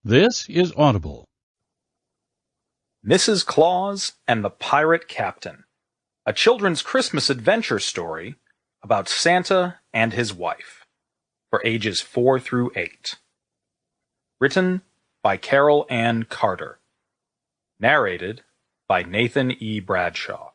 This is Audible. Mrs. Claus and the Pirate Captain, a children's Christmas adventure story about Santa and his wife, for ages 4 through 8. Written by Carol Ann Carter. Narrated by Nathan E. Bradshaw.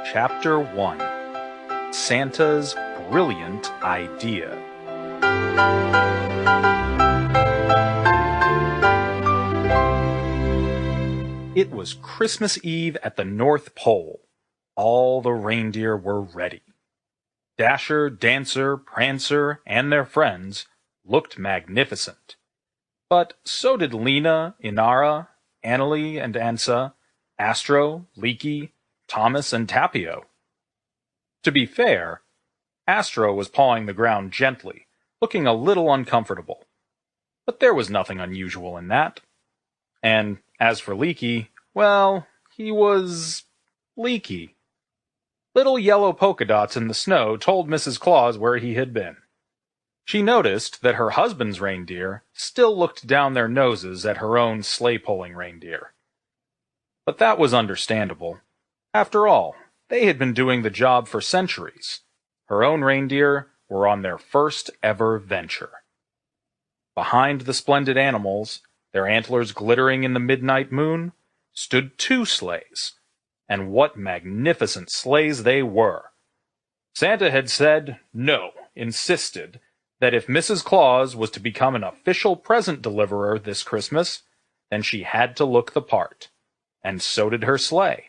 Chapter 1. Santa's Brilliant Idea. It was Christmas Eve at the North Pole. All the reindeer were ready. Dasher, Dancer, Prancer, and their friends looked magnificent. But so did Lena, Inara, Annalie and Ansa, Astro, Leaky, Thomas, and Tapio. To be fair, Astro was pawing the ground gently, looking a little uncomfortable. But there was nothing unusual in that. And as for Leaky, well, he was leaky. Little yellow polka dots in the snow told Mrs. Claus where he had been. She noticed that her husband's reindeer still looked down their noses at her own sleigh-pulling reindeer. But that was understandable. After all, they had been doing the job for centuries. Her own reindeer were on their first ever venture. Behind the splendid animals, their antlers glittering in the midnight moon, stood 2 sleighs. And what magnificent sleighs they were! Santa had said no, insisted, that if Mrs. Claus was to become an official present deliverer this Christmas, then she had to look the part. And so did her sleigh.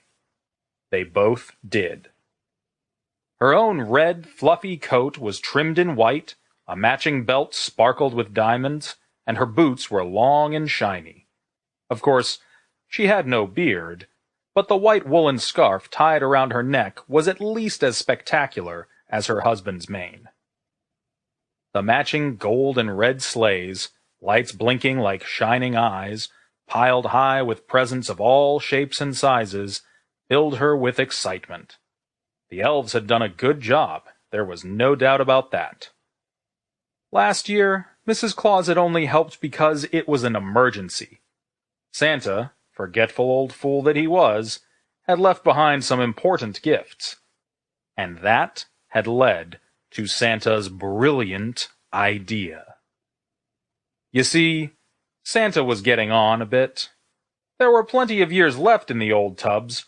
They both did. Her own red, fluffy coat was trimmed in white, a matching belt sparkled with diamonds, and her boots were long and shiny. Of course, she had no beard, but the white woolen scarf tied around her neck was at least as spectacular as her husband's mane. The matching gold and red sleighs, lights blinking like shining eyes, piled high with presents of all shapes and sizes, filled her with excitement. The elves had done a good job, there was no doubt about that. Last year, Mrs. Claus had only helped because it was an emergency. Santa, forgetful old fool that he was, had left behind some important gifts. And that had led to Santa's brilliant idea. You see, Santa was getting on a bit. There were plenty of years left in the old tubs,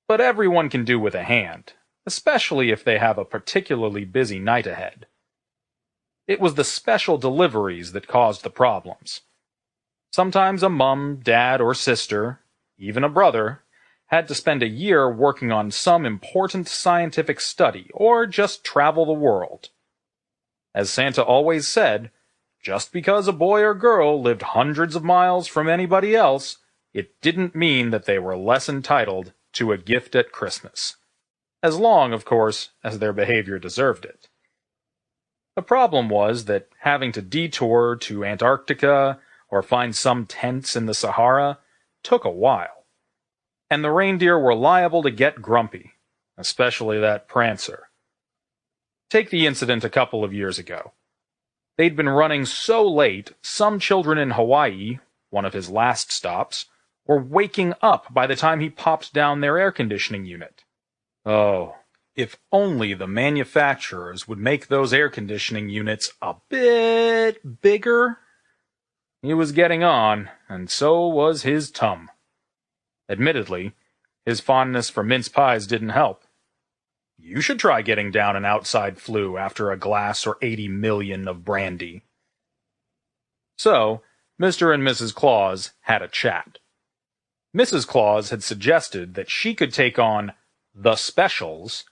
but everyone can do with a hand, especially if they have a particularly busy night ahead. It was the special deliveries that caused the problems. Sometimes a mum, dad, or sister, even a brother, had to spend a year working on some important scientific study or just travel the world. As Santa always said, just because a boy or girl lived hundreds of miles from anybody else, it didn't mean that they were less entitled to a gift at Christmas, as long, of course, as their behavior deserved it. The problem was that having to detour to Antarctica or find some tents in the Sahara took a while, and the reindeer were liable to get grumpy, especially that Prancer. Take the incident a couple of years ago. They'd been running so late, some children in Hawaii, one of his last stops, were waking up by the time he popped down their air conditioning unit. Oh, if only the manufacturers would make those air conditioning units a bit bigger. He was getting on, and so was his tum. Admittedly, his fondness for mince pies didn't help. You should try getting down an outside flu after a glass or 80 million of brandy. So, Mr. and Mrs. Claus had a chat. Mrs. Claus had suggested that she could take on the specials,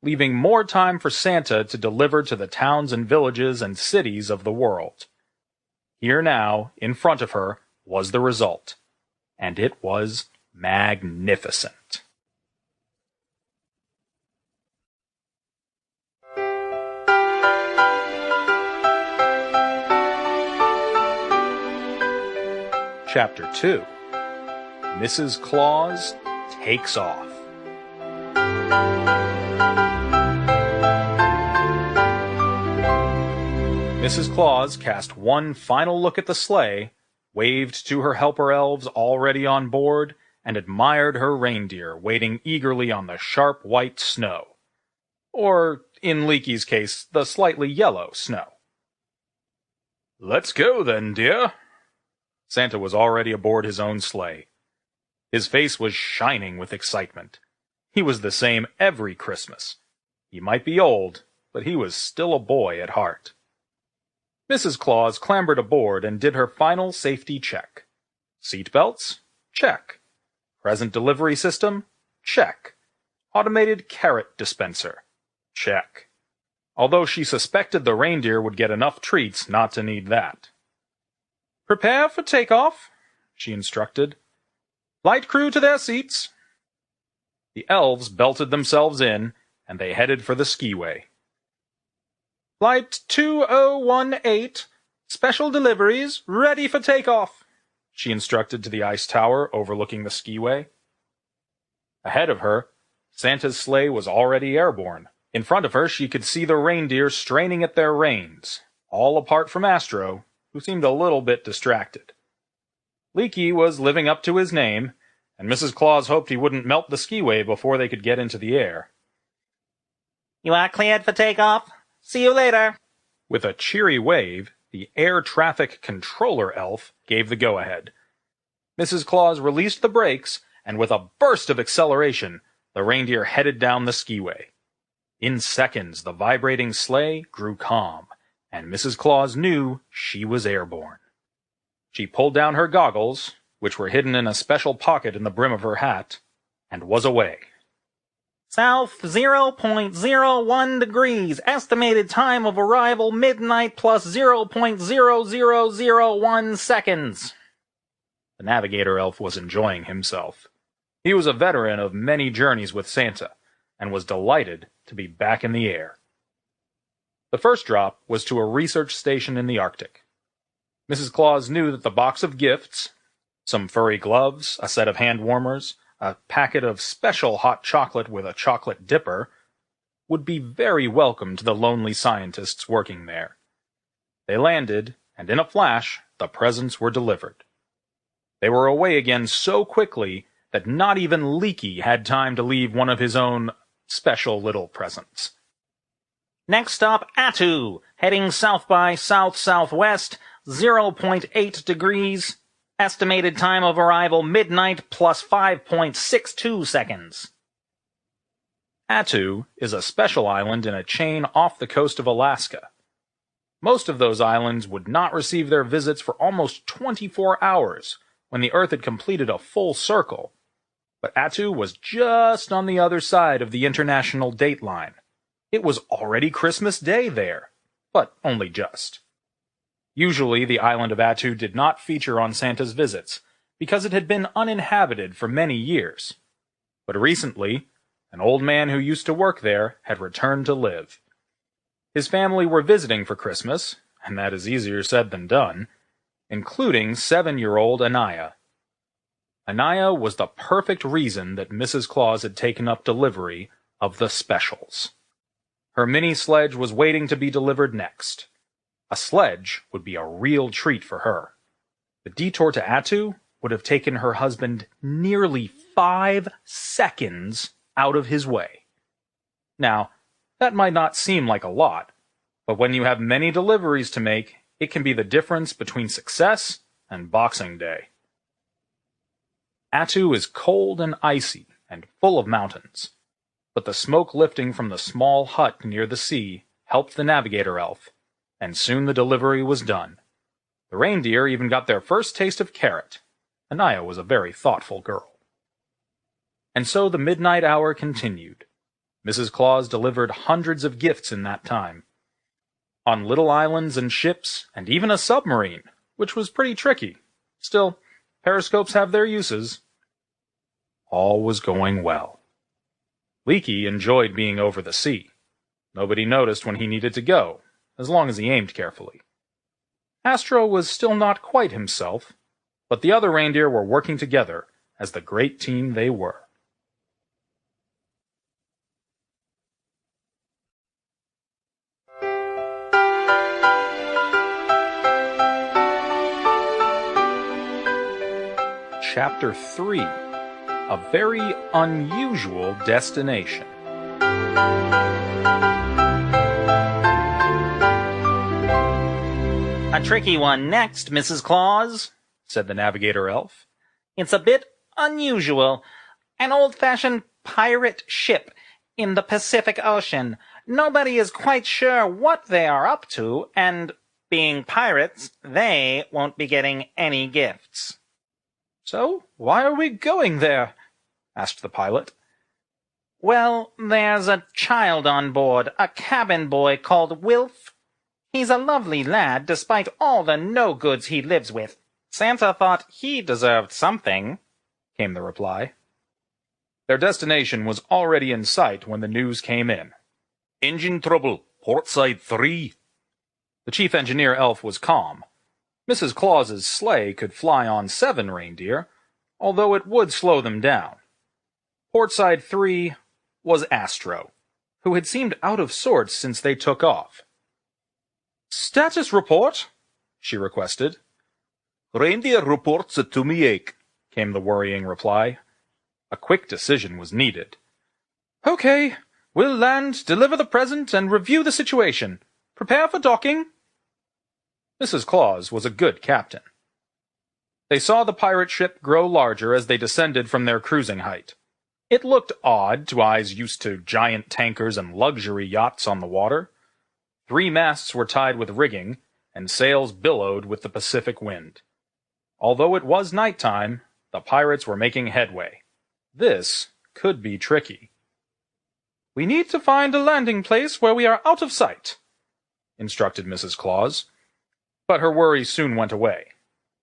leaving more time for Santa to deliver to the towns and villages and cities of the world. Here now, in front of her, was the result, and it was magnificent. Chapter 2. Mrs. Claus takes off. Mrs. Claus cast one final look at the sleigh, waved to her helper elves already on board, and admired her reindeer waiting eagerly on the sharp white snow. Or, in Leaky's case, the slightly yellow snow. "Let's go then, dear." Santa was already aboard his own sleigh. His face was shining with excitement. He was the same every Christmas. He might be old, but he was still a boy at heart. Mrs. Claus clambered aboard and did her final safety check. Seat belts? Check. Present delivery system? Check. Automated carrot dispenser? Check. Although she suspected the reindeer would get enough treats not to need that. "Prepare for takeoff," she instructed. "Flight crew to their seats." The elves belted themselves in, and they headed for the skiway. "Flight 2018, special deliveries, ready for takeoff," she instructed to the ice tower overlooking the skiway. Ahead of her, Santa's sleigh was already airborne. In front of her, she could see the reindeer straining at their reins, all apart from Astro, who seemed a little bit distracted. Leaky was living up to his name, and Mrs. Claus hoped he wouldn't melt the skiway before they could get into the air. "You are cleared for takeoff. See you later." With a cheery wave, the air traffic controller elf gave the go-ahead. Mrs. Claus released the brakes, and with a burst of acceleration, the reindeer headed down the skiway. In seconds, the vibrating sleigh grew calm, and Mrs. Claus knew she was airborne. She pulled down her goggles, which were hidden in a special pocket in the brim of her hat, and was away. "South 0.01 degrees. Estimated time of arrival midnight plus 0.0001 seconds. The navigator elf was enjoying himself. He was a veteran of many journeys with Santa, and was delighted to be back in the air. The first drop was to a research station in the Arctic. Mrs. Claus knew that the box of gifts, some furry gloves, a set of hand warmers, a packet of special hot chocolate with a chocolate dipper, would be very welcome to the lonely scientists working there. They landed, and in a flash, the presents were delivered. They were away again so quickly that not even Leaky had time to leave one of his own special little presents. Next stop, Attu, heading south by south-southwest, 0.8 degrees. Estimated time of arrival midnight plus 5.62 seconds. Attu is a special island in a chain off the coast of Alaska. Most of those islands would not receive their visits for almost 24 hours when the Earth had completed a full circle. But Attu was just on the other side of the international date line. It was already Christmas Day there, but only just. Usually, the island of Attu did not feature on Santa's visits, because it had been uninhabited for many years. But recently, an old man who used to work there had returned to live. His family were visiting for Christmas, and that is easier said than done, including 7-year-old Anaya. Anaya was the perfect reason that Mrs. Claus had taken up delivery of the specials. Her mini sledge was waiting to be delivered next. A sledge would be a real treat for her. The detour to Attu would have taken her husband nearly 5 seconds out of his way. Now, that might not seem like a lot, but when you have many deliveries to make, it can be the difference between success and Boxing Day. Attu is cold and icy and full of mountains, but the smoke lifting from the small hut near the sea helped the navigator elf, and soon the delivery was done. The reindeer even got their first taste of carrot. Anaya was a very thoughtful girl. And so the midnight hour continued. Mrs. Claus delivered hundreds of gifts in that time. On little islands and ships, and even a submarine, which was pretty tricky. Still, periscopes have their uses. All was going well. Leaky enjoyed being over the sea. Nobody noticed when he needed to go, as long as he aimed carefully. Astro was still not quite himself, but the other reindeer were working together, as the great team they were. Chapter 3. A Very Unusual Destination. A tricky one next, Mrs. Claus, said the navigator elf. It's a bit unusual. An old-fashioned pirate ship in the Pacific Ocean. Nobody is quite sure what they are up to, and being pirates, they won't be getting any gifts. So, why are we going there? Asked the pilot. Well, there's a child on board, a cabin boy called Wilf. He's a lovely lad, despite all the no-goods he lives with. Santa thought he deserved something, came the reply. Their destination was already in sight when the news came in. Engine trouble, port side 3. The chief engineer elf was calm. Mrs. Claus's sleigh could fly on 7 reindeer, although it would slow them down. Port side 3 was Astro, who had seemed out of sorts since they took off. "Status report," she requested. "Reindeer reports a tummy ache," came the worrying reply. A quick decision was needed. "Okay, we'll land, deliver the present, and review the situation. Prepare for docking." Mrs. Claus was a good captain. They saw the pirate ship grow larger as they descended from their cruising height. It looked odd to eyes used to giant tankers and luxury yachts on the water. 3 masts were tied with rigging, and sails billowed with the Pacific wind. Although it was nighttime, the pirates were making headway. This could be tricky. "We need to find a landing place where we are out of sight," instructed Mrs. Claus. But her worry soon went away.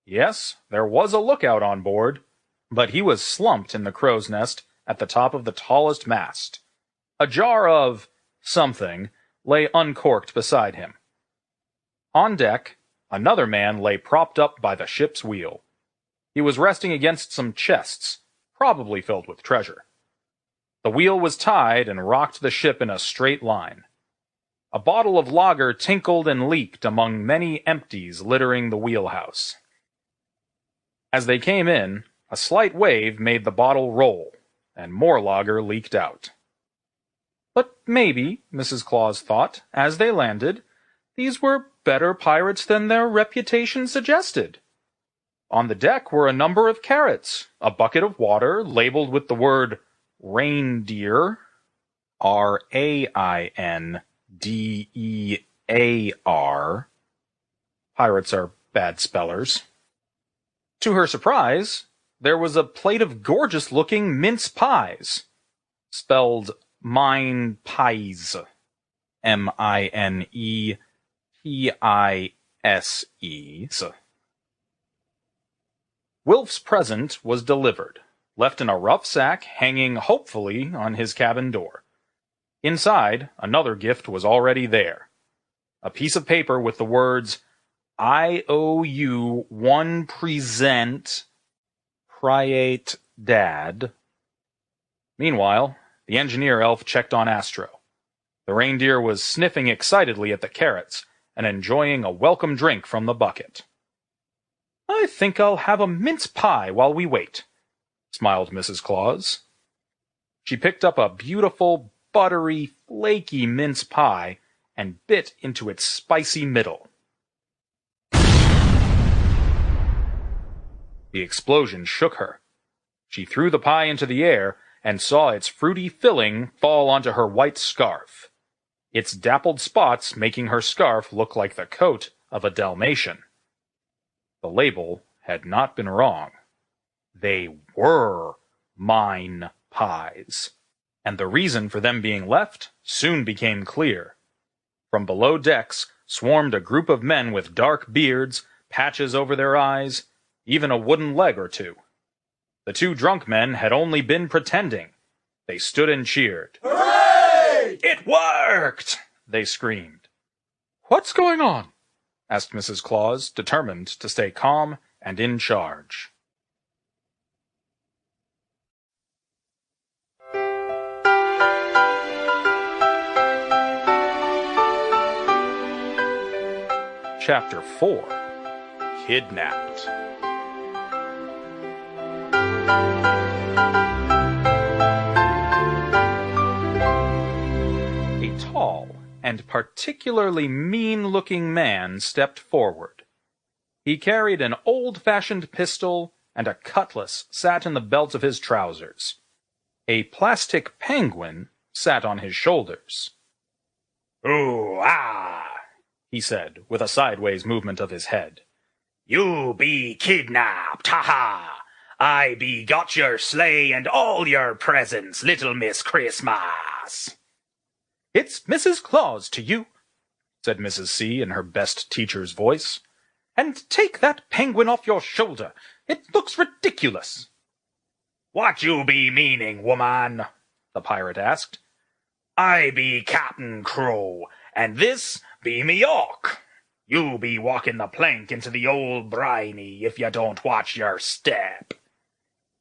Yes, there was a lookout on board, but he was slumped in the crow's nest at the top of the tallest mast. A jar of something lay uncorked beside him. On deck, another man lay propped up by the ship's wheel. He was resting against some chests, probably filled with treasure. The wheel was tied and rocked the ship in a straight line. A bottle of lager tinkled and leaked among many empties littering the wheelhouse. As they came in, a slight wave made the bottle roll, and more lager leaked out. But maybe, Mrs. Claus thought, as they landed, these were better pirates than their reputation suggested. On the deck were a number of carrots, a bucket of water labeled with the word reindeer, R-A-I-N-D-E-A-R. Pirates are bad spellers. To her surprise, there was a plate of gorgeous-looking mince pies, spelled mine pies, M-I-N-E-P-I-S-E. Wilf's present was delivered, left in a rough sack hanging hopefully on his cabin door. Inside, another gift was already there. A piece of paper with the words, "I owe you one present, Priate Dad." Meanwhile, the engineer elf checked on Astro. The reindeer was sniffing excitedly at the carrots and enjoying a welcome drink from the bucket. "I think I'll have a mince pie while we wait," smiled Mrs. Claus. She picked up a beautiful, buttery, flaky mince pie and bit into its spicy middle. The explosion shook her. She threw the pie into the air and saw its fruity filling fall onto her white scarf, its dappled spots making her scarf look like the coat of a Dalmatian. The label had not been wrong. They were mine pies, and the reason for them being left soon became clear. From below decks swarmed a group of men with dark beards, patches over their eyes, even a wooden leg or two. The 2 drunk men had only been pretending. They stood and cheered. "Hooray!" "It worked!" they screamed. "What's going on?" asked Mrs. Claus, determined to stay calm and in charge. Chapter 4. Kidnapped. A tall and particularly mean-looking man stepped forward. He carried an old-fashioned pistol, and a cutlass sat in the belt of his trousers. A plastic penguin sat on his shoulders. "Ooh, ah," he said, with a sideways movement of his head. "You be kidnapped, ha-ha! I be got your sleigh and all your presents, little Miss Christmas." "It's Mrs. Claus to you," said Mrs. C in her best teacher's voice. "And take that penguin off your shoulder. It looks ridiculous." "What you be meaning, woman?" the pirate asked. "I be Captain Crow, and this be me Hawk. You be walking the plank into the old briny if you don't watch your step."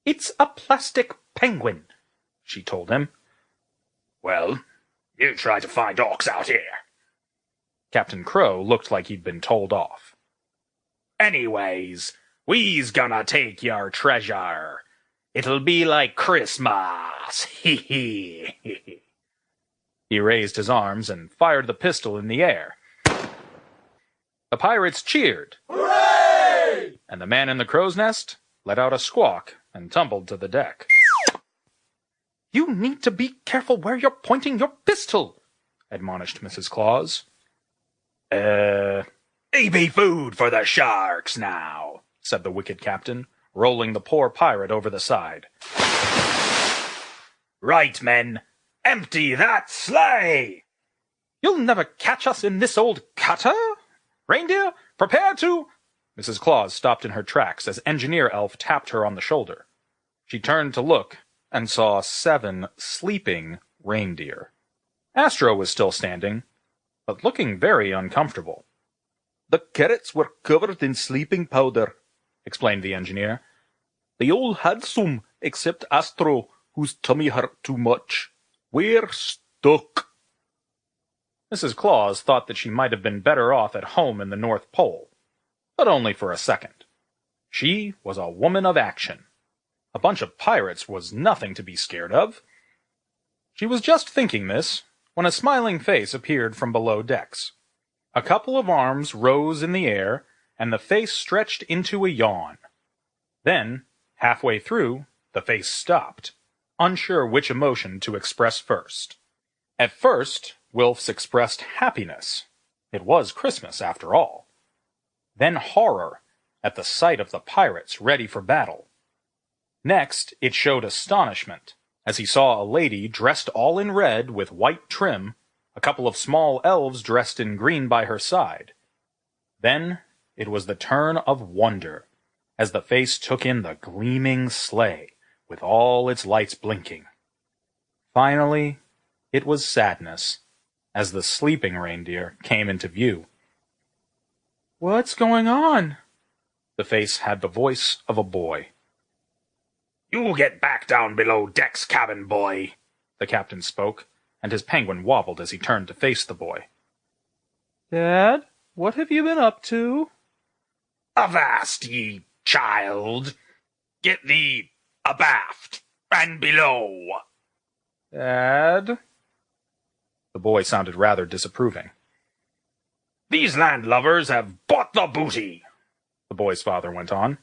"It's a plastic penguin," she told him. "Well, you try to find Hawks out here." Captain Crow looked like he'd been told off. "Anyways, we's gonna take your treasure. It'll be like Christmas. Hee hee." He raised his arms and fired the pistol in the air. The pirates cheered. Hooray! And the man in the crow's nest let out a squawk and tumbled to the deck. "You need to be careful where you're pointing your pistol," admonished Mrs. Claus. He be food for the sharks now," said the wicked captain, rolling the poor pirate over the side. "Right, men, empty that sleigh!" "You'll never catch us in this old cutter. Reindeer, prepare to—" Mrs. Claus stopped in her tracks as Engineer Elf tapped her on the shoulder. She turned to look and saw 7 sleeping reindeer. Astro was still standing, but looking very uncomfortable. The carrots were covered in sleeping powder, explained the engineer. They all had some, except Astro, whose tummy hurt too much. We're stuck. Mrs. Claus thought that she might have been better off at home in the North Pole, but only for a second. She was a woman of action. A bunch of pirates was nothing to be scared of. She was just thinking this when a smiling face appeared from below decks. A couple of arms rose in the air, and the face stretched into a yawn. Then, halfway through, the face stopped, unsure which emotion to express first. At first, Wilfs expressed happiness. It was Christmas, after all. Then horror at the sight of the pirates ready for battle. Next, it showed astonishment as he saw a lady dressed all in red with white trim, a couple of small elves dressed in green by her side. Then it was the turn of wonder, as the face took in the gleaming sleigh, with all its lights blinking. Finally, it was sadness, as the sleeping reindeer came into view. "What's going on?" The face had the voice of a boy. "You get back down below decks, cabin boy," the captain spoke, and his penguin wobbled as he turned to face the boy. "Dad, what have you been up to?" "Avast, ye child! Get thee abaft and below." "Dad?" The boy sounded rather disapproving. "These landlubbers have bought the booty," the boy's father went on.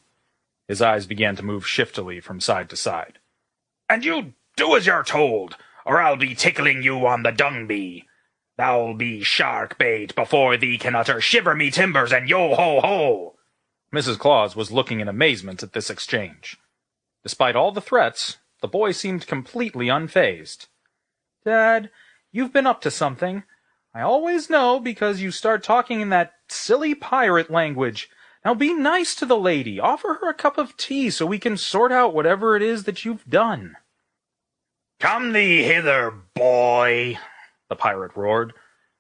His eyes began to move shiftily from side to side. "And you do as you're told, or I'll be tickling you on the dung bee. Thou'll be shark bait before thee can utter shiver me timbers and yo-ho-ho." Mrs. Claus was looking in amazement at this exchange. Despite all the threats, the boy seemed completely unfazed. "Dad, you've been up to something. I always know because you start talking in that silly pirate language. Now be nice to the lady. Offer her a cup of tea so we can sort out whatever it is that you've done." "Come thee hither, boy," the pirate roared,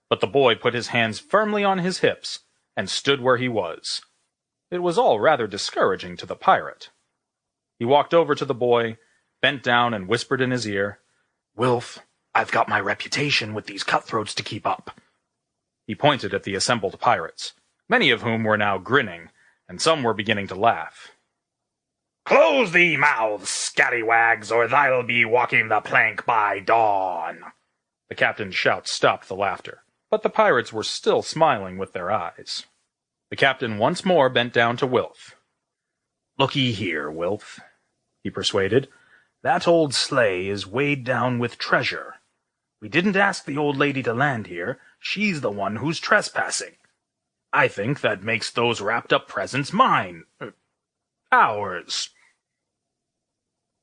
but the boy put his hands firmly on his hips and stood where he was. It was all rather discouraging to the pirate. He walked over to the boy, bent down and whispered in his ear, "Wilf, I've got my reputation with these cutthroats to keep up." He pointed at the assembled pirates. many of whom were now grinning, and some were beginning to laugh. Close thee mouths, scallywags, or thou'll be walking the plank by dawn. The captain's shout stopped the laughter, but the pirates were still smiling with their eyes. The captain once more bent down to Wilf. Looky here, Wilf, he persuaded. That old sleigh is weighed down with treasure. We didn't ask the old lady to land here. She's the one who's trespassing. I think that makes those wrapped-up presents mine. Ours.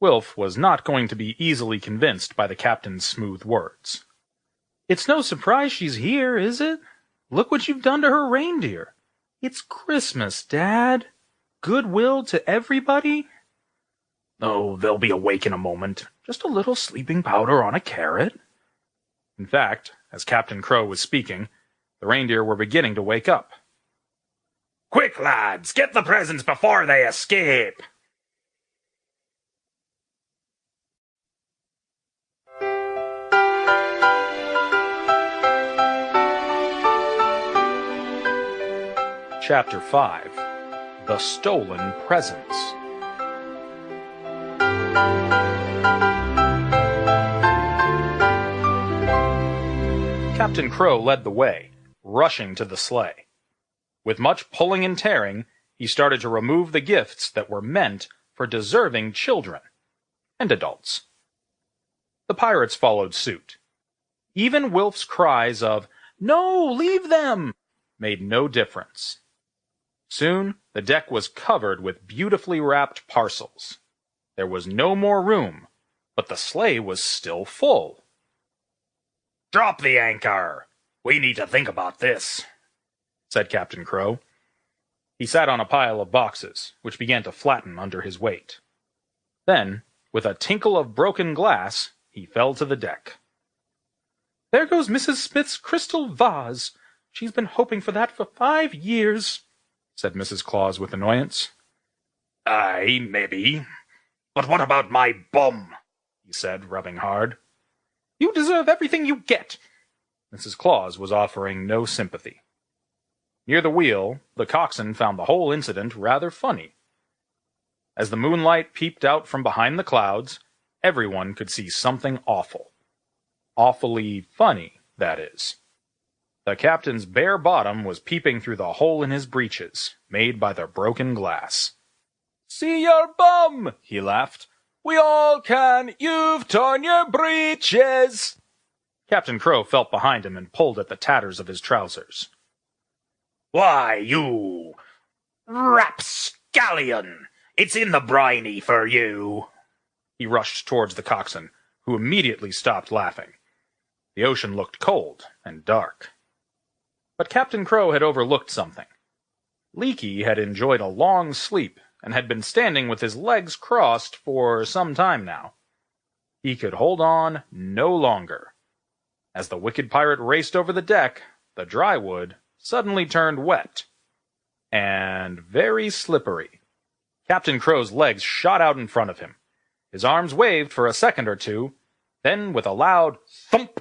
Wilf was not going to be easily convinced by the captain's smooth words. It's no surprise she's here, is it? Look what you've done to her reindeer. It's Christmas, Dad. Goodwill to everybody? Oh, they'll be awake in a moment. Just a little sleeping powder on a carrot. In fact, as Captain Crow was speaking, the reindeer were beginning to wake up. Quick, lads, get the presents before they escape. Chapter 5. The Stolen Presents. Captain Crow led the way, rushing to the sleigh. With much pulling and tearing, he started to remove the gifts that were meant for deserving children and adults. The pirates followed suit. Even Wilf's cries of, "No, leave them!" made no difference. Soon, the deck was covered with beautifully wrapped parcels. There was no more room, but the sleigh was still full. Drop the anchor. We need to think about this, said Captain Crow. He sat on a pile of boxes, which began to flatten under his weight. Then, with a tinkle of broken glass, he fell to the deck. There goes Mrs. Smith's crystal vase. She's been hoping for that for 5 years, said Mrs. Claus with annoyance. Aye, maybe. But what about my bum? He said, rubbing hard. You deserve everything you get. Mrs. Claus was offering no sympathy. Near the wheel, the coxswain found the whole incident rather funny. As the moonlight peeped out from behind the clouds, everyone could see something awful. Awfully funny, that is. The captain's bare bottom was peeping through the hole in his breeches, made by the broken glass. See your bum, he laughed. We all can. You've torn your breeches. Captain Crow felt behind him and pulled at the tatters of his trousers. Why, you rapscallion! It's in the briny for you! He rushed towards the coxswain, who immediately stopped laughing. The ocean looked cold and dark. But Captain Crow had overlooked something. Leaky had enjoyed a long sleep and had been standing with his legs crossed for some time now. He could hold on no longer. As the wicked pirate raced over the deck, the dry wood suddenly turned wet and very slippery. Captain Crow's legs shot out in front of him. His arms waved for a second or two, then with a loud thump,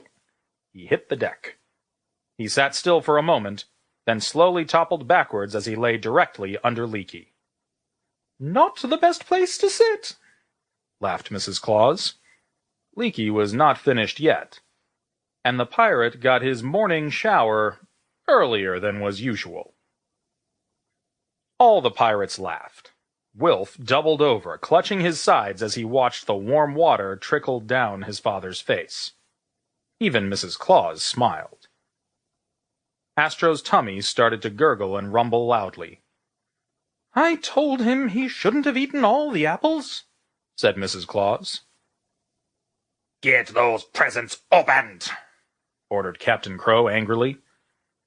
he hit the deck. He sat still for a moment, then slowly toppled backwards as he lay directly under Leaky. Not the best place to sit, laughed Mrs. Claus. Leaky was not finished yet, and the pirate got his morning shower earlier than was usual. All the pirates laughed. Wilf doubled over, clutching his sides as he watched the warm water trickle down his father's face. Even Mrs. Claus smiled. Astro's tummy started to gurgle and rumble loudly. I told him he shouldn't have eaten all the apples, said Mrs. Claus. Get those presents opened, ordered Captain Crow angrily.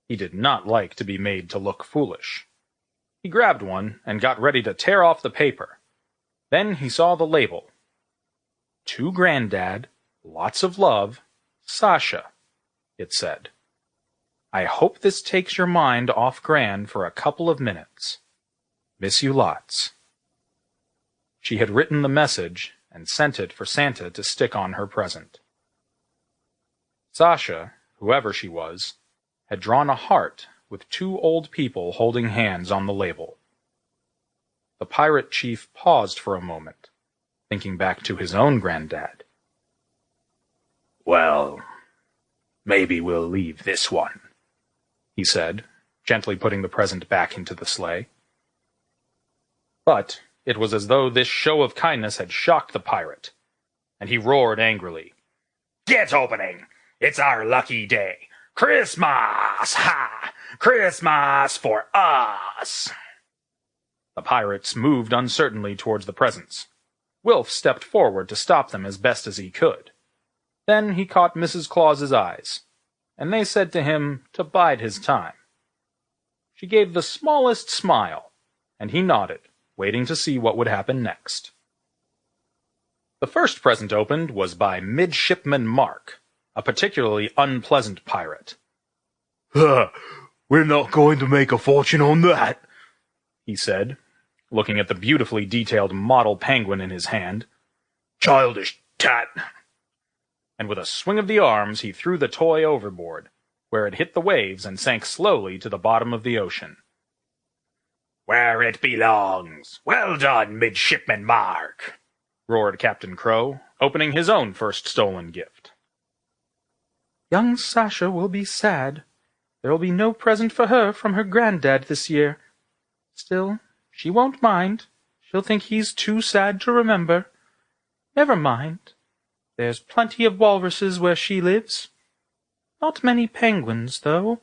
He did not like to be made to look foolish. He grabbed one and got ready to tear off the paper. Then he saw the label. To Granddad, lots of love, Sasha, it said. I hope this takes your mind off Gran for a couple of minutes. Miss you lots. She had written the message and sent it for Santa to stick on her present. Sasha, whoever she was, had drawn a heart with two old people holding hands on the label. The pirate chief paused for a moment, thinking back to his own granddad. "Well, maybe we'll leave this one," he said, gently putting the present back into the sleigh. But it was as though this show of kindness had shocked the pirate, and he roared angrily. "Get opening! It's our lucky day! Christmas! Ha! Christmas for us!" The pirates moved uncertainly towards the presents. Wilf stepped forward to stop them as best as he could. Then he caught Mrs. Claus's eyes, and they said to him to bide his time. She gave the smallest smile, and he nodded, waiting to see what would happen next. The first present opened was by Midshipman Mark, a particularly unpleasant pirate. "We're not going to make a fortune on that," he said, looking at the beautifully detailed model penguin in his hand. "Childish tat." And with a swing of the arms he threw the toy overboard, where it hit the waves and sank slowly to the bottom of the ocean. "Where it belongs! Well done, Midshipman Mark!" roared Captain Crow, opening his own first stolen gift. Young Sasha will be sad. There'll be no present for her from her granddad this year. Still, she won't mind. She'll think he's too sad to remember. Never mind. There's plenty of walruses where she lives. Not many penguins, though.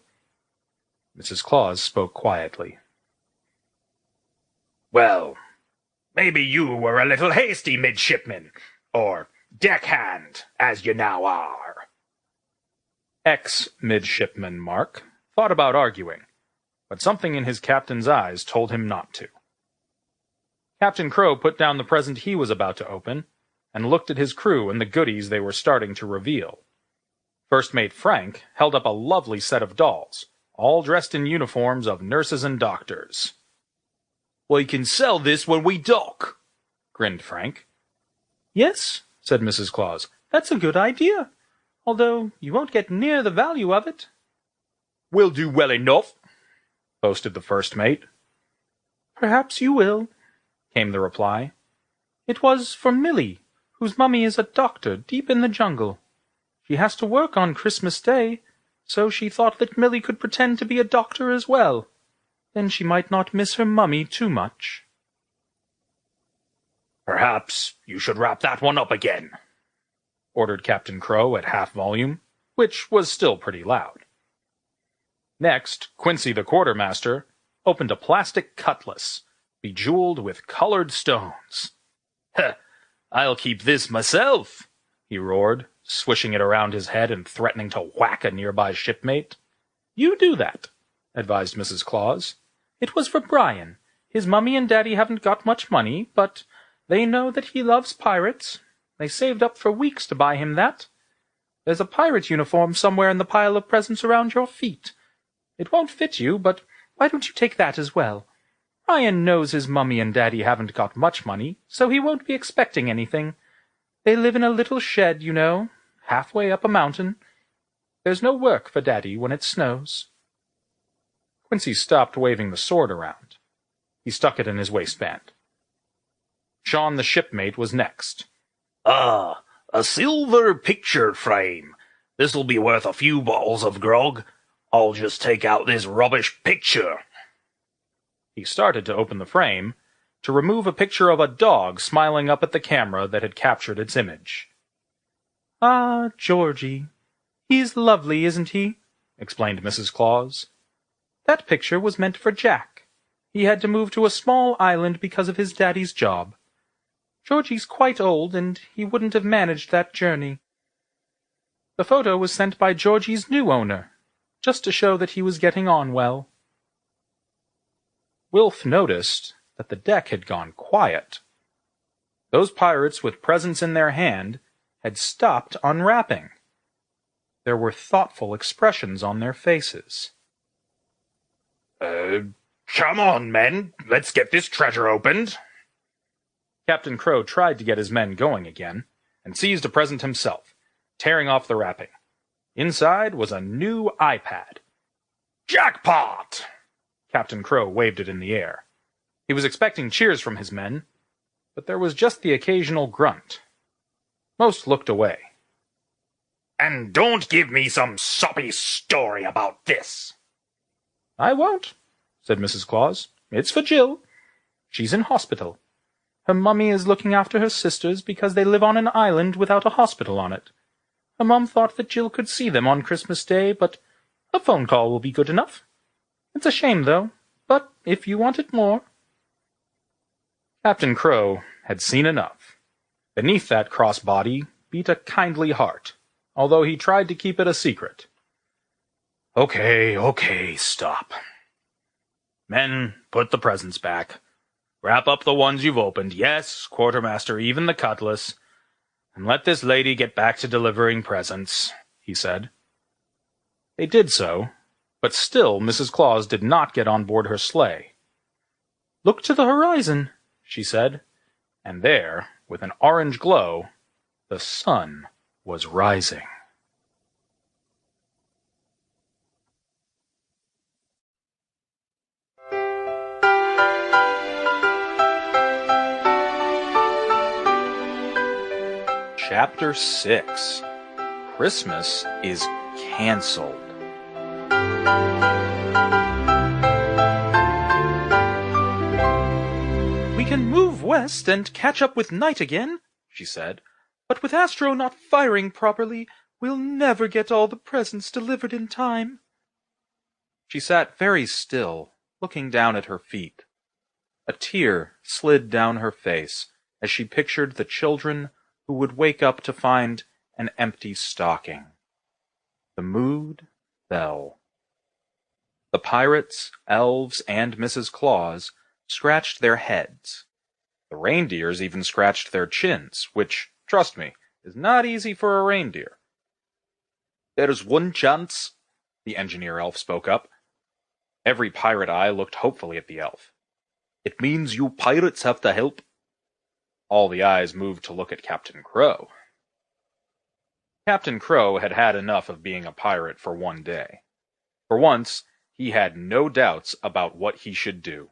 Mrs. Claus spoke quietly. "Well, maybe you were a little hasty, midshipman, or deckhand, as you now are." Ex-midshipman Mark thought about arguing, but something in his captain's eyes told him not to. Captain Crow put down the present he was about to open, and looked at his crew and the goodies they were starting to reveal. First Mate Frank held up a lovely set of dolls, all dressed in uniforms of nurses and doctors. "We can sell this when we dock," grinned Frank. Yes, said Mrs. Claus, that's a good idea, although you won't get near the value of it. "We'll do well enough," boasted the first mate. Perhaps you will, came the reply. It was for Millie, whose mummy is a doctor deep in the jungle. She has to work on Christmas Day, so she thought that Millie could pretend to be a doctor as well. Then she might not miss her mummy too much. "Perhaps you should wrap that one up again," ordered Captain Crow at half volume, which was still pretty loud. Next, Quincy the quartermaster opened a plastic cutlass, bejeweled with colored stones. "I'll keep this myself," he roared, swishing it around his head and threatening to whack a nearby shipmate. You do that, advised Mrs. Claus. It was for Brian. His mummy and daddy haven't got much money, but they know that he loves pirates. They saved up for weeks to buy him that. There's a pirate uniform somewhere in the pile of presents around your feet. It won't fit you, but why don't you take that as well? Brian knows his mummy and daddy haven't got much money, so he won't be expecting anything. They live in a little shed, you know, halfway up a mountain. There's no work for daddy when it snows. Quincy stopped waving the sword around. He stuck it in his waistband. Sean the shipmate was next. "A silver picture frame. This'll be worth a few bottles of grog. I'll just take out this rubbish picture." He started to open the frame, to remove a picture of a dog smiling up at the camera that had captured its image. Ah, Georgie. He's lovely, isn't he? Explained Mrs. Claus. That picture was meant for Jack. He had to move to a small island because of his daddy's job. Georgie's quite old, and he wouldn't have managed that journey. The photo was sent by Georgie's new owner, just to show that he was getting on well. Wilf noticed that the deck had gone quiet. Those pirates with presents in their hand had stopped unwrapping. There were thoughtful expressions on their faces. Come on, men. Let's get this treasure opened." Captain Crow tried to get his men going again, and seized a present himself, tearing off the wrapping. Inside was a new iPad. Jackpot! Captain Crow waved it in the air. He was expecting cheers from his men, but there was just the occasional grunt. Most looked away. And don't give me some soppy story about this. I won't, said Mrs. Claus. It's for Jill. She's in hospital. Her mummy is looking after her sisters because they live on an island without a hospital on it. Her mum thought that Jill could see them on Christmas Day, but a phone call will be good enough. It's a shame, though, but if you want it more... Captain Crow had seen enough. Beneath that cross-body beat a kindly heart, although he tried to keep it a secret. Okay, stop. Men, put the presents back. Wrap up the ones you've opened. Yes, Quartermaster, even the cutlass. And let this lady get back to delivering presents, he said. They did so, but still Mrs. Claus did not get on board her sleigh. Look to the horizon, she said, and there, with an orange glow, the sun was rising. Chapter 6. Christmas is canceled. We can move west and catch up with night again, she said, but with Astro not firing properly, we'll never get all the presents delivered in time. She sat very still, looking down at her feet. A tear slid down her face as she pictured the children who would wake up to find an empty stocking. The mood fell. The pirates, elves, and Mrs. Claus scratched their heads. The reindeers even scratched their chins, which, trust me, is not easy for a reindeer. There's one chance, the engineer elf spoke up. Every pirate eye looked hopefully at the elf. It means you pirates have to help. All the eyes moved to look at Captain Crow. Captain Crow had had enough of being a pirate for one day. For once, he had no doubts about what he should do.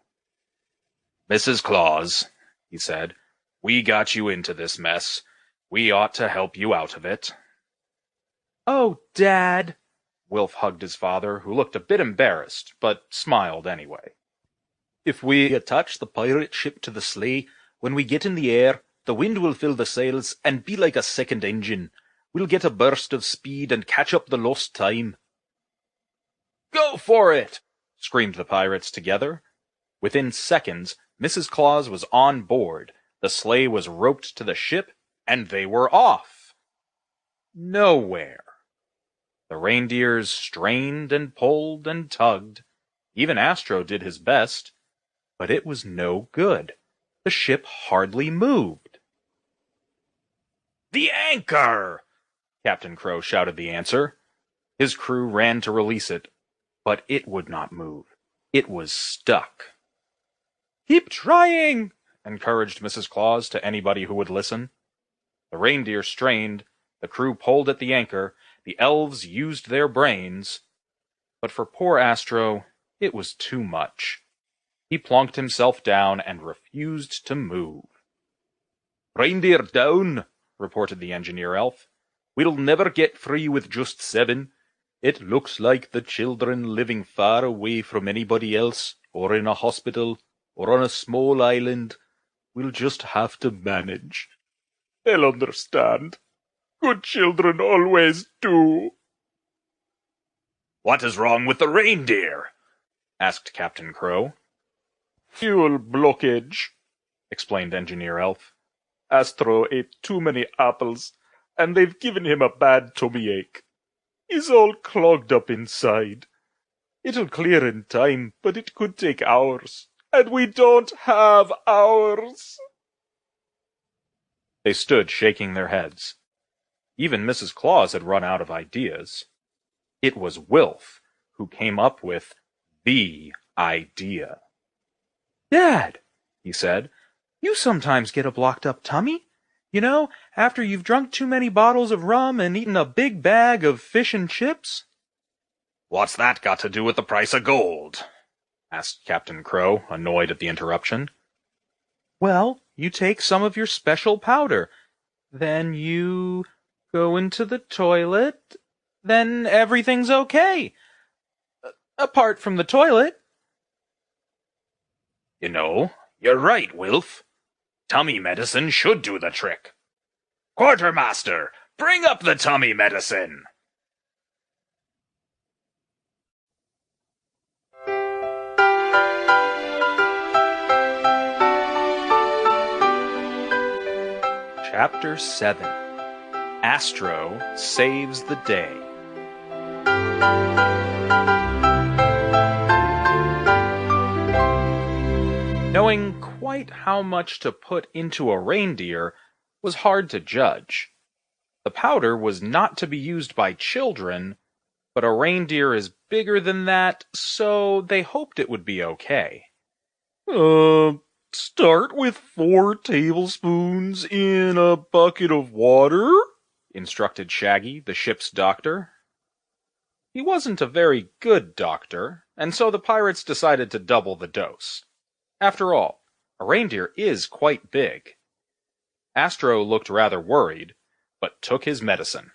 Mrs. Claus, he said, we got you into this mess. We ought to help you out of it. Oh, Dad! Wilf hugged his father, who looked a bit embarrassed, but smiled anyway. If we attach the pirate ship to the sleigh, when we get in the air, the wind will fill the sails and be like a second engine. We'll get a burst of speed and catch up the lost time. Go for it! Screamed the pirates together. Within seconds, Mrs. Claus was on board, the sleigh was roped to the ship, and they were off. Nowhere. The reindeers strained and pulled and tugged. Even Astro did his best, but it was no good. The ship hardly moved. The anchor! Captain Crow shouted the answer. His crew ran to release it, but it would not move. It was stuck. Keep trying, encouraged Mrs. Claus to anybody who would listen. The reindeer strained, the crew pulled at the anchor, the elves used their brains. But for poor Astro, it was too much. He plonked himself down and refused to move. Reindeer down, reported the engineer elf. We'll never get free with just 7. It looks like the children living far away from anybody else, or in a hospital, or on a small island, will just have to manage. They'll understand. Good children always do. What is wrong with the reindeer? Asked Captain Crow. Fuel blockage, explained Engineer Elf. Astro ate too many apples, and they've given him a bad tummy ache. He's all clogged up inside. It'll clear in time, but it could take hours, and we don't have hours. They stood shaking their heads. Even Mrs. Claus had run out of ideas. It was Wilf who came up with the idea. Dad, he said, you sometimes get a blocked-up tummy. You know, after you've drunk too many bottles of rum and eaten a big bag of fish and chips. What's that got to do with the price of gold? Asked Captain Crow, annoyed at the interruption. Well, you take some of your special powder. Then you go into the toilet. Then everything's okay. Apart from the toilet. You know, you're right, Wilf. Tummy medicine should do the trick. Quartermaster, bring up the tummy medicine. Chapter 7 Astro Saves the Day. Knowing quite how much to put into a reindeer was hard to judge. The powder was not to be used by children, but a reindeer is bigger than that, so they hoped it would be okay. Start with 4 tablespoons in a bucket of water, instructed Shaggy, the ship's doctor. He wasn't a very good doctor, and so the pirates decided to double the dose. After all, a reindeer is quite big. Astro looked rather worried, but took his medicine.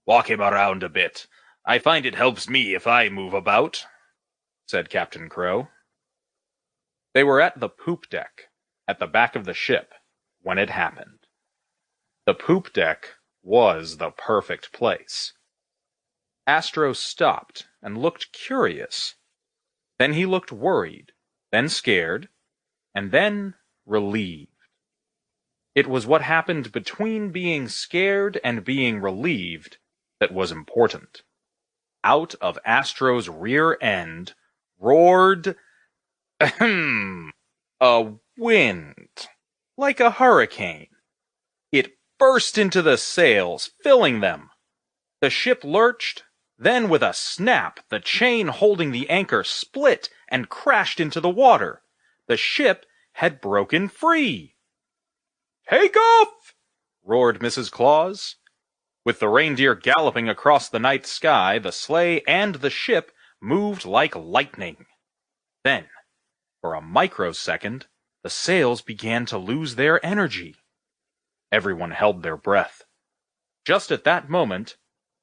Walk him around a bit. I find it helps me if I move about, said Captain Crow. They were at the poop deck, at the back of the ship, when it happened. The poop deck was the perfect place. Astro stopped and looked curious. Then he looked worried, then scared, and then relieved. It was what happened between being scared and being relieved that was important. Out of Astro's rear end roared a wind, like a hurricane. It burst into the sails, filling them. The ship lurched, then with a snap, the chain holding the anchor split and crashed into the water. The ship had broken free. "Take off!" roared Mrs. Claus. With the reindeer galloping across the night sky, the sleigh and the ship moved like lightning. Then, for a microsecond, the sails began to lose their energy. Everyone held their breath. Just at that moment,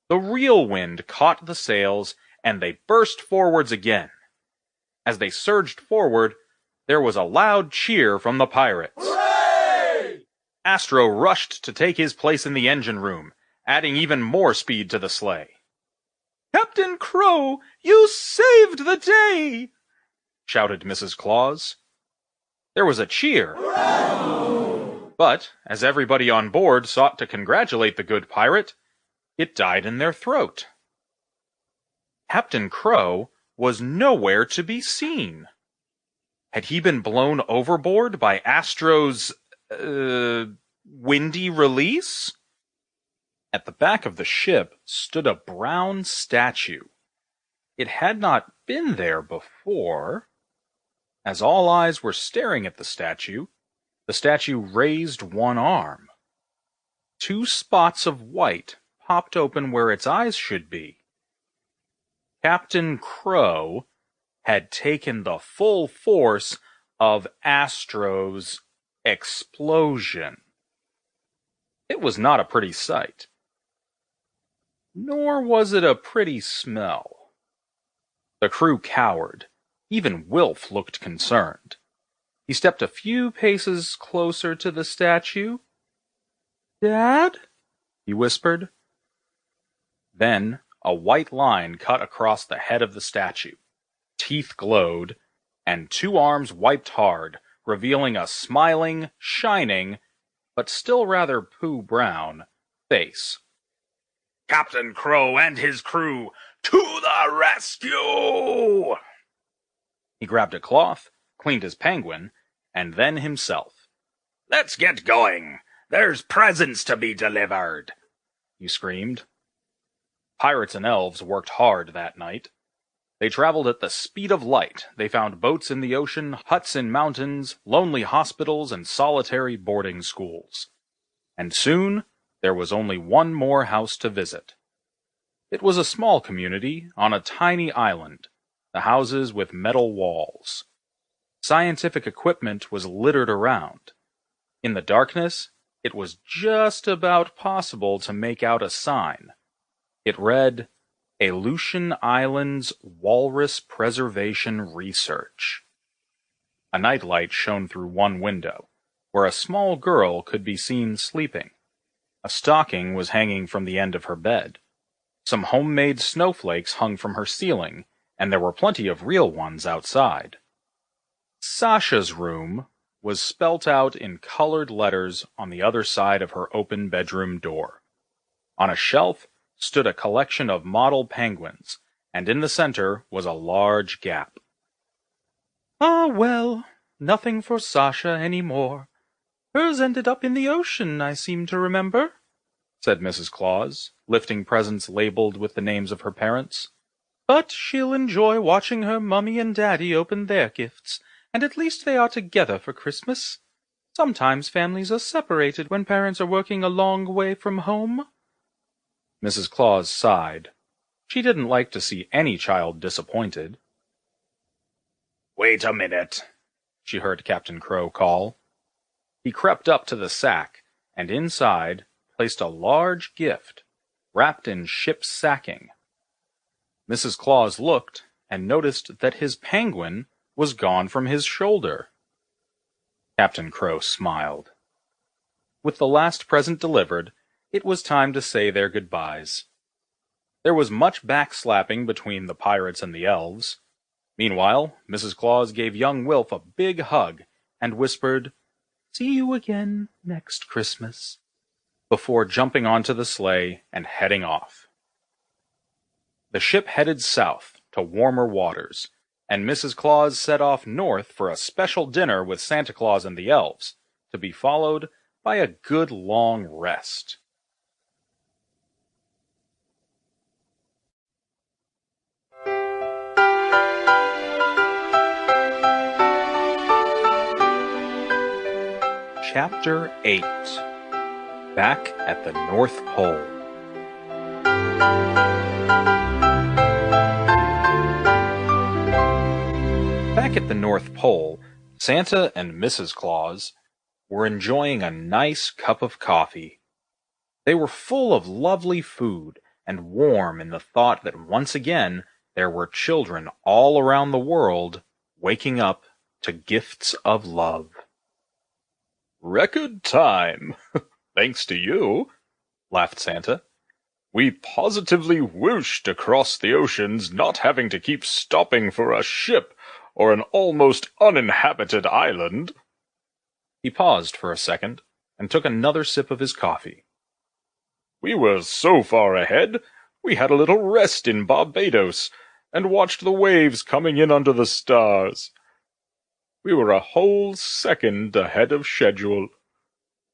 the real wind caught the sails, and they burst forwards again. As they surged forward, there was a loud cheer from the pirates. Hooray! Astro rushed to take his place in the engine room, adding even more speed to the sleigh. "Captain Crow, you saved the day!" shouted Mrs. Claus. There was a cheer. Hooray! But, as everybody on board sought to congratulate the good pirate, it died in their throat. Captain Crow was nowhere to be seen. Had he been blown overboard by Astro's, windy release? At the back of the ship stood a brown statue. It had not been there before. As all eyes were staring at the statue raised one arm. 2 spots of white popped open where its eyes should be. Captain Crow had taken the full force of Astro's explosion. It was not a pretty sight. Nor was it a pretty smell. The crew cowered. Even Wilf looked concerned. He stepped a few paces closer to the statue. "Dad?" he whispered. Then a white line cut across the head of the statue. Teeth glowed, and 2 arms wiped hard, revealing a smiling, shining, but still rather poo-brown, face. Captain Crow and his crew, to the rescue! He grabbed a cloth, cleaned his penguin, and then himself. Let's get going. There's presents to be delivered, he screamed. Pirates and elves worked hard that night. They traveled at the speed of light. They found boats in the ocean, huts in mountains, lonely hospitals, and solitary boarding schools. And soon, there was only one more house to visit. It was a small community on a tiny island, the houses with metal walls. Scientific equipment was littered around. In the darkness, it was just about possible to make out a sign. It read, Aleutian Islands Walrus Preservation Research. A nightlight shone through one window, where a small girl could be seen sleeping. A stocking was hanging from the end of her bed. Some homemade snowflakes hung from her ceiling, and there were plenty of real ones outside. Sasha's room was spelt out in colored letters on the other side of her open bedroom door. On a shelf stood a collection of model penguins, and in the center was a large gap. "Ah, well, nothing for Sasha any more. Hers ended up in the ocean, I seem to remember," said Mrs. Claus, lifting presents labeled with the names of her parents. "But she'll enjoy watching her mummy and daddy open their gifts, and at least they are together for Christmas. Sometimes families are separated when parents are working a long way from home." Mrs. Claus sighed. She didn't like to see any child disappointed. "Wait a minute," she heard Captain Crow call. He crept up to the sack, and inside placed a large gift, wrapped in ship's sacking. Mrs. Claus looked and noticed that his penguin was gone from his shoulder. Captain Crow smiled. With the last present delivered, it was time to say their goodbyes. There was much backslapping between the pirates and the elves. Meanwhile, Mrs. Claus gave young Wilf a big hug and whispered, "See you again next Christmas," before jumping onto the sleigh and heading off. The ship headed south to warmer waters, and Mrs. Claus set off north for a special dinner with Santa Claus and the elves, to be followed by a good long rest. Chapter 8. Back at the North Pole. Back at the North Pole, Santa and Mrs. Claus were enjoying a nice cup of coffee. They were full of lovely food and warm in the thought that once again there were children all around the world waking up to gifts of love. "Record time, thanks to you," laughed Santa. "We positively whooshed across the oceans, not having to keep stopping for a ship or an almost uninhabited island." He paused for a second and took another sip of his coffee. "We were so far ahead, we had a little rest in Barbados and watched the waves coming in under the stars. We were a whole second ahead of schedule.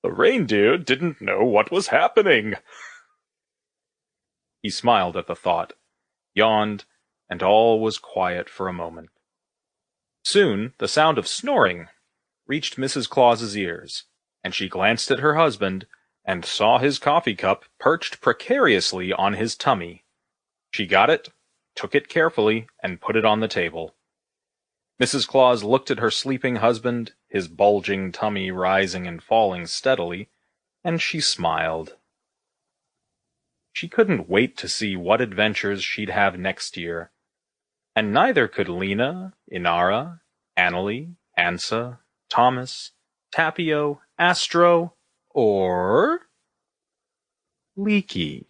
The reindeer didn't know what was happening." He smiled at the thought, yawned, and all was quiet for a moment. Soon the sound of snoring reached Mrs. Claus's ears, and she glanced at her husband and saw his coffee cup perched precariously on his tummy. She got it, took it carefully, and put it on the table. Mrs. Claus looked at her sleeping husband, his bulging tummy rising and falling steadily, and she smiled. She couldn't wait to see what adventures she'd have next year, and neither could Lena, Inara, Annalie, Ansa, Thomas, Tapio, Astro, or Leaky.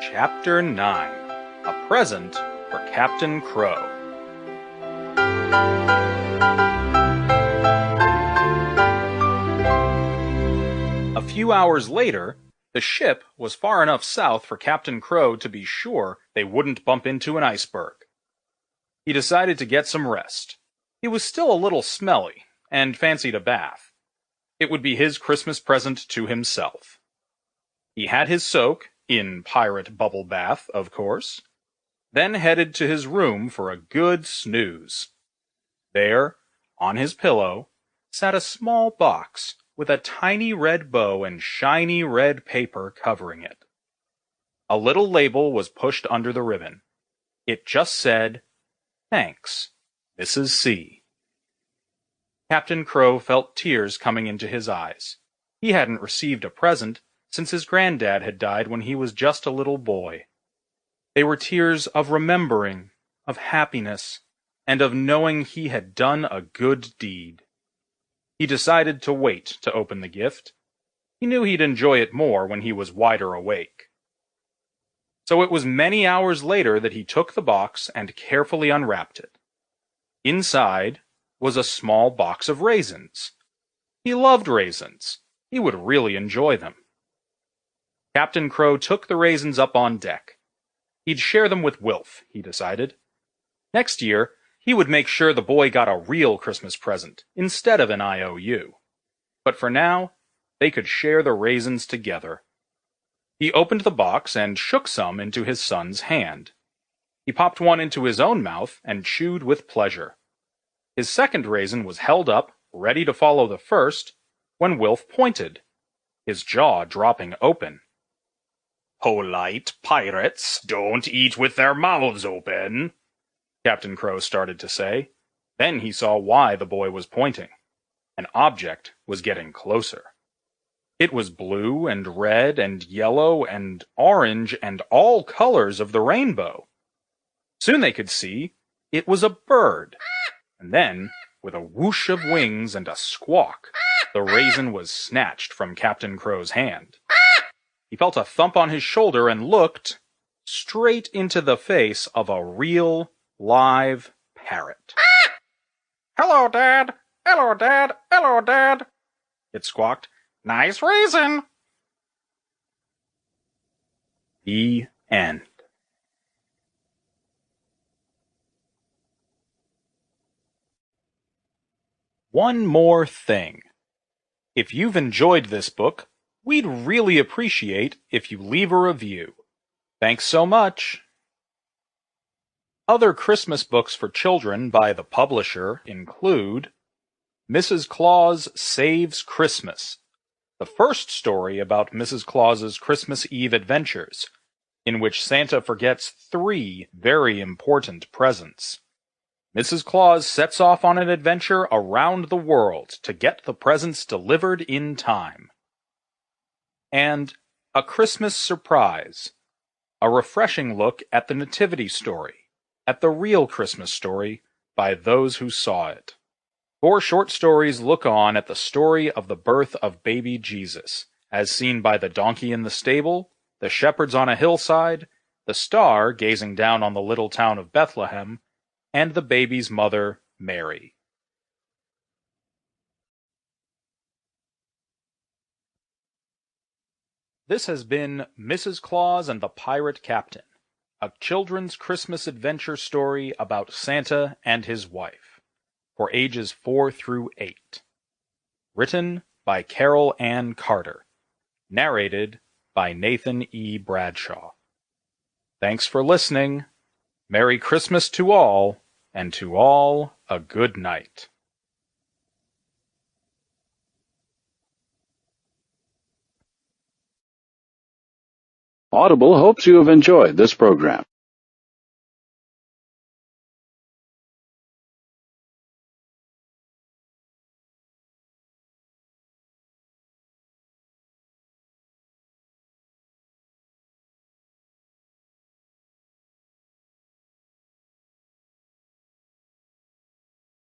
Chapter 9. A Present for Captain Crow. A few hours later, the ship was far enough south for Captain Crow to be sure they wouldn't bump into an iceberg. He decided to get some rest. He was still a little smelly, and fancied a bath. It would be his Christmas present to himself. He had his soak, in pirate bubble bath, of course, then headed to his room for a good snooze. There, on his pillow, sat a small box with a tiny red bow and shiny red paper covering it. A little label was pushed under the ribbon. It just said, "Thanks, Mrs. C." Captain Crow felt tears coming into his eyes. He hadn't received a present since his granddad had died when he was just a little boy. They were tears of remembering, of happiness, and of knowing he had done a good deed. He decided to wait to open the gift. He knew he'd enjoy it more when he was wider awake. So it was many hours later that he took the box and carefully unwrapped it. Inside was a small box of raisins. He loved raisins. He would really enjoy them. Captain Crow took the raisins up on deck. He'd share them with Wilf, he decided. Next year, he would make sure the boy got a real Christmas present instead of an IOU. But for now, they could share the raisins together. He opened the box and shook some into his son's hand. He popped one into his own mouth and chewed with pleasure. His second raisin was held up, ready to follow the first, when Wilf pointed, his jaw dropping open. "Polite pirates don't eat with their mouths open," Captain Crow started to say. Then he saw why the boy was pointing. An object was getting closer. It was blue and red and yellow and orange and all colors of the rainbow. Soon they could see it was a bird. And then, with a whoosh of wings and a squawk, the raisin was snatched from Captain Crow's hand. He felt a thump on his shoulder and looked straight into the face of a real, live parrot. "Hello, Dad! Hello, Dad! Hello, Dad!" it squawked. "Nice raisin!" The end. One more thing. If you've enjoyed this book, we'd really appreciate if you leave a review. Thanks so much. Other Christmas books for children by the publisher include Mrs. Claus Saves Christmas, the first story about Mrs. Claus's Christmas Eve adventures, in which Santa forgets 3 very important presents. Mrs. Claus sets off on an adventure around the world to get the presents delivered in time. And A Christmas Surprise, a refreshing look at the Nativity story, at the real Christmas story by those who saw it. 4 short stories look on at the story of the birth of baby Jesus, as seen by the donkey in the stable, the shepherds on a hillside, the star gazing down on the little town of Bethlehem, and the baby's mother, Mary. This has been Mrs. Claus and the Pirate Captain, a children's Christmas adventure story about Santa and his wife, for ages 4 through 8. Written by Carol Ann Carter. Narrated by Nathan E. Bradshaw. Thanks for listening. Merry Christmas to all, and to all a good night. Audible hopes you have enjoyed this program.